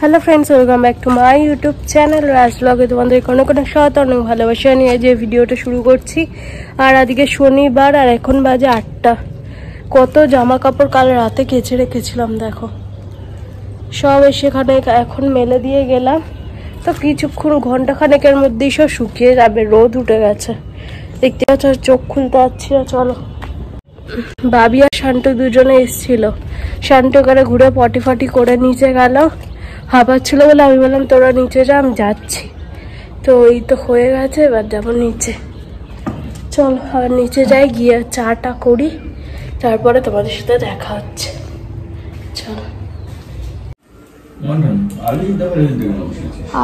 Hello friends, welcome back to my YouTube channel Raj ब्लगे তোমাদের অনেক অনেক স্বাগত অনেক ভালোবাসা নিয়ে যে ভিডিওটা শুরু করছি। আর আজকে শনিবার আর এখন বাজে 8টা। কত জামা কাপড় কাল রাতে কেচে রেখেছিলাম, দেখো সব সেখানে এখন মেলে দিয়ে গেলাম। তো কিছুক্ষণ ঘন্টা খানেকের মধ্যেই সব শুকিয়ে যাবে, রোদ উঠে গেছে দেখতে পাচ্ছ। চোখ খুলতে পারছি না। চলো, বাবি আর শান্টু দুজনে এসেছিল। শান্টু করে ঘুরে পটি ফটি করে নিচে গেল, হাবার ছিল বলে আমি বললাম তোরা নিচে যা, আমি যাচ্ছি। তো এই তো হয়ে গেছে, এবার যাবো নিচে। চলো আবার নিচে যাই, গিয়ে চাটা করি, তারপরে তোমাদের সাথে দেখা হচ্ছে। চলো।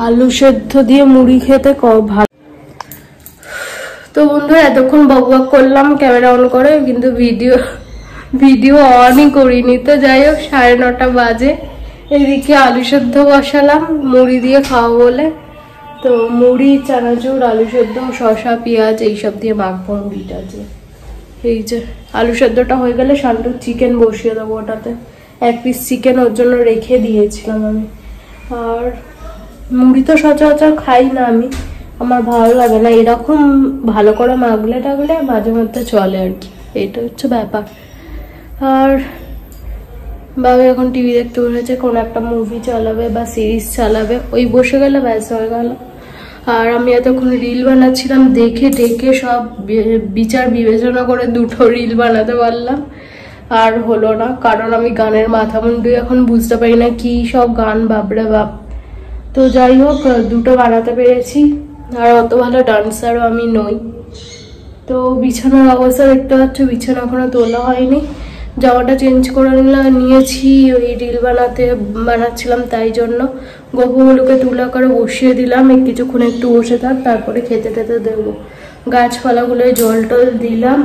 আলু সেদ্ধ দিয়ে মুড়ি খেতে ভালো। তো বন্ধুরা এতক্ষণ বকবক করলাম ক্যামেরা অন করে, কিন্তু ভিডিও অনই করিনি। তো যাই হোক, 9:30 বাজে। এদিকে আলু সেদ্ধ বসালাম মুড়ি দিয়ে খাওয়া বলে। তো মুড়ি, চানাচুর, আলু সেদ্ধ, শসা, পেঁয়াজ এইসব দিয়ে মাখবো মুড়িটা। যে এই যে আলু সেদ্ধটা হয়ে গেলে শান্টুর চিকেন বসিয়ে দেবো। ওটাতে 1 পিস চিকেন ওর জন্য রেখে দিয়েছিলাম আমি। আর মুড়ি তো সচরাচর খাই না আমি, আমার ভালো লাগে না। এরকম ভালো করে মাখলে টাগলে মাঝে মধ্যে চলে আর কি, এটা হচ্ছে ব্যাপার। আর বাবা এখন টিভি দেখতে বসেছে, কোন একটা মুভি চালাবে বা সিরিজ চালাবে, ওই বসে গেলে ব্যাস হয়ে গেল। আর আমি এতক্ষণ রিল বানাচ্ছিলাম, দেখে টেকে সব বিচার বিবেচনা করে 2টো রিল বানাতে পারলাম। আর হলো না, কারণ আমি গানের মাথা মুন্ডু এখন বুঝতে পারি না কি সব গান, বাপরে বাপ। তো যাই হোক, 2টো বানাতে পেরেছি। আর অত ভালো ডান্সারও আমি নই। তো বিছানার অবস্থা দেখতে পাচ্ছ, বিছানা এখনো তোলা হয়নি। জামাটা চেঞ্জ করে নিয়েছি ওই রিল বানাচ্ছিলাম, তাই জন্য গপুগুলোকে তুলা করে বসিয়ে দিলাম। কিছুক্ষণ একটু বসে থাক, তারপরে খেতে টেতে দেবো। গাছপালাগুলোয় জল টল দিলাম।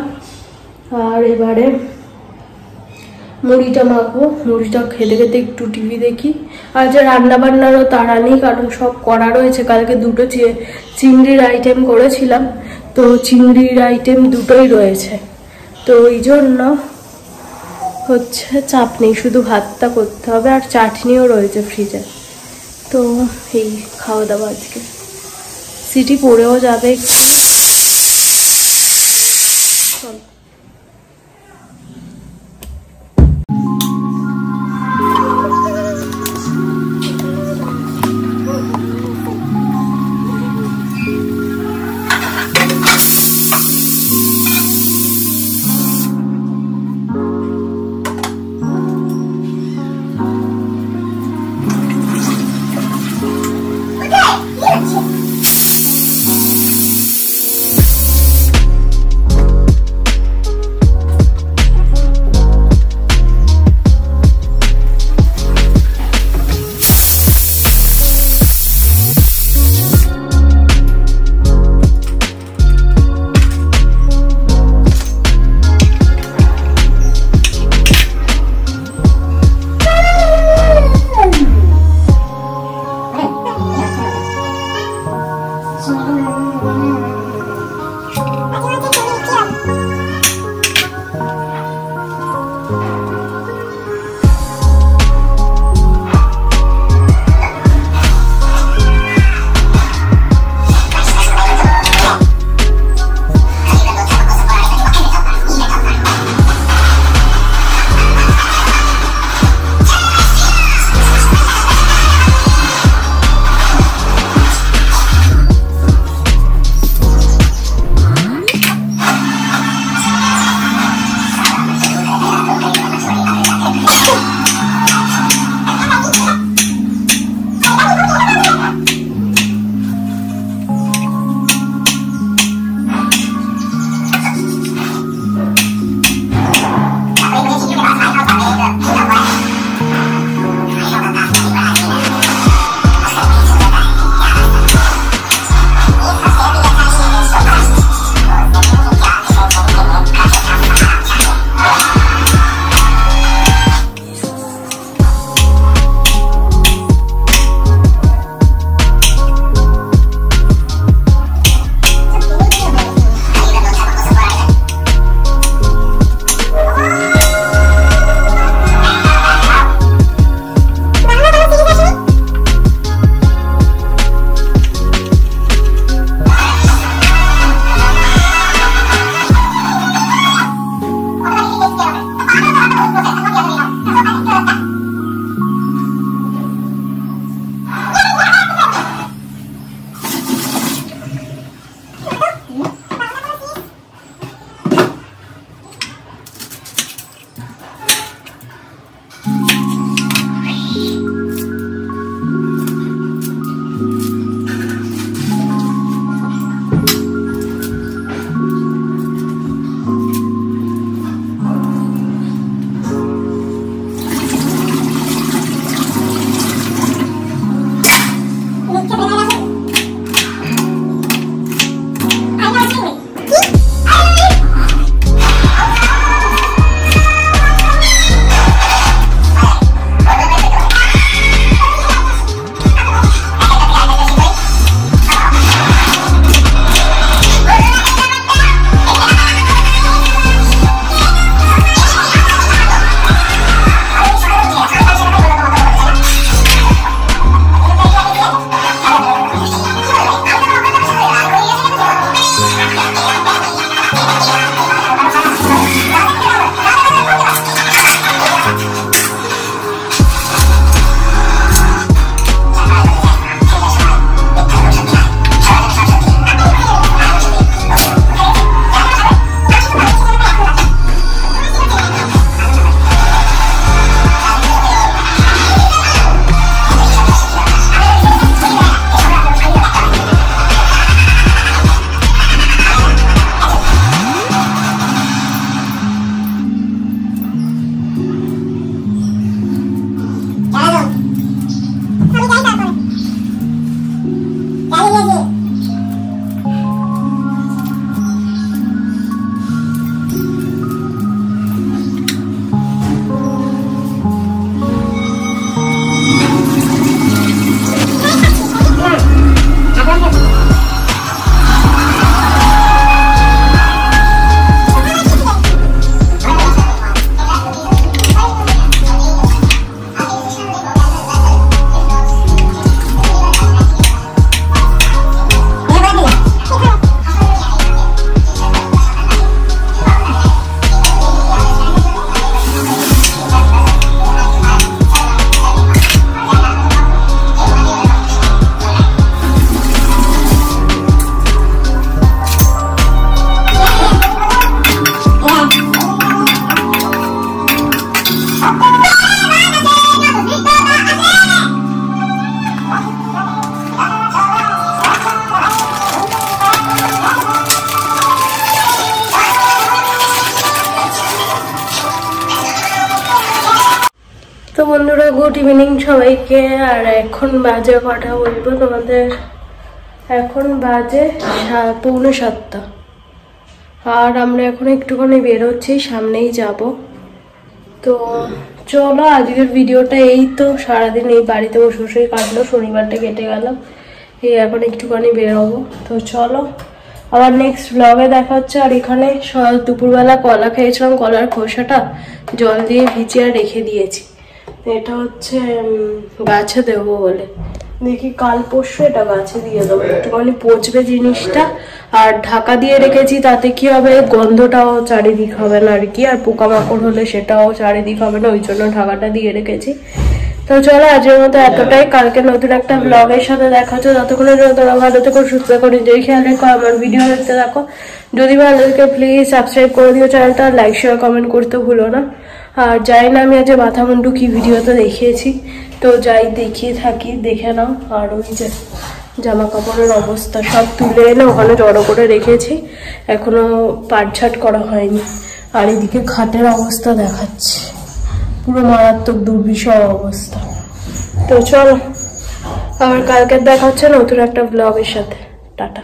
আর এবারে মুড়িটা মাখবো, মুড়িটা খেতে খেতে একটু টিভি দেখি। আর যে রান্না বান্নারও তাড়া নেই, কারণ সব করা রয়েছে। কালকে 2টো চিংড়ির আইটেম করেছিলাম, তো চিংড়ির আইটেম 2টোই রয়েছে। তো ওই জন্য হচ্ছে চাপ নেই, শুধু ভাতটা করতে হবে। আর চাটনিও রয়েছে ফ্রিজে। তো এই খাওয়া দাওয়া আজকে। সিটি পড়েও যাবে। বন্ধুরা গুড ইভিনিং সবাইকে। আর এখন বাজে কথা বলবো তোমাদের, এখন বাজে 6:45। আর আমরা এখন একটুখানি বেরোচ্ছি, সামনেই যাব। তো চলো আজকের ভিডিওটা এই তো, সারাদিন এই বাড়িতে বসে বসেই কাটলো, শনিবারটা কেটে গেল, এই এখন একটুখানি বেরোবো। তো চলো আবার নেক্সট ব্লগে দেখা হচ্ছে। আর এখানে দুপুরবেলা কলা খেয়েছিলাম, কলার খোসাটা জল দিয়ে ভিজিয়ে রেখে দিয়েছি। এটা হচ্ছে গাছে দেবো বলে, দেখি কাল পরশু এটা গাছে দিয়ে দেবো, একটুখানি পচবে জিনিসটা। আর ঢাকা দিয়ে রেখেছি, তাতে কি হবে, গন্ধটাও চারিদিক হবে না আর কি, আর পোকামাকড় হলে সেটাও চারিদিক হবে না, ওই জন্য ঢাকাটা দিয়ে রেখেছি। তো চলো আজকের মতো এতটাই, কালকে নতুন একটা ব্লগের সাথে দেখা হচ্ছে। ততক্ষণের জন্য তোমরা ভালো থেকো, সুস্থ থেকো, নিজেই খেয়াল রেখো, আমার ভিডিও দেখতে থাকো। যদি ভালো লাগে প্লিজ সাবস্ক্রাইব করে দিও চ্যানেলটা, লাইক শেয়ার কমেন্ট করতে ভুলো না। আর যাই না আমি আজ মাথা মুন্ডু কি ভিডিওতে দেখিয়েছি, তো যাই দেখিয়ে থাকি, দেখে নাও। আর ওই যে জামা কাপড়ের অবস্থা সব তুলে এনে ওখানে জড়ো করে রেখেছি, এখনো পাটছাট করা হয়নি। আর এদিকে খাটের অবস্থা দেখাচ্ছে, পুরো মারাত্মক দুর্বিষহ অবস্থা। তো চলো আবার কালকে দেখা হচ্ছে নতুন একটা ব্লগের সাথে। টাটা।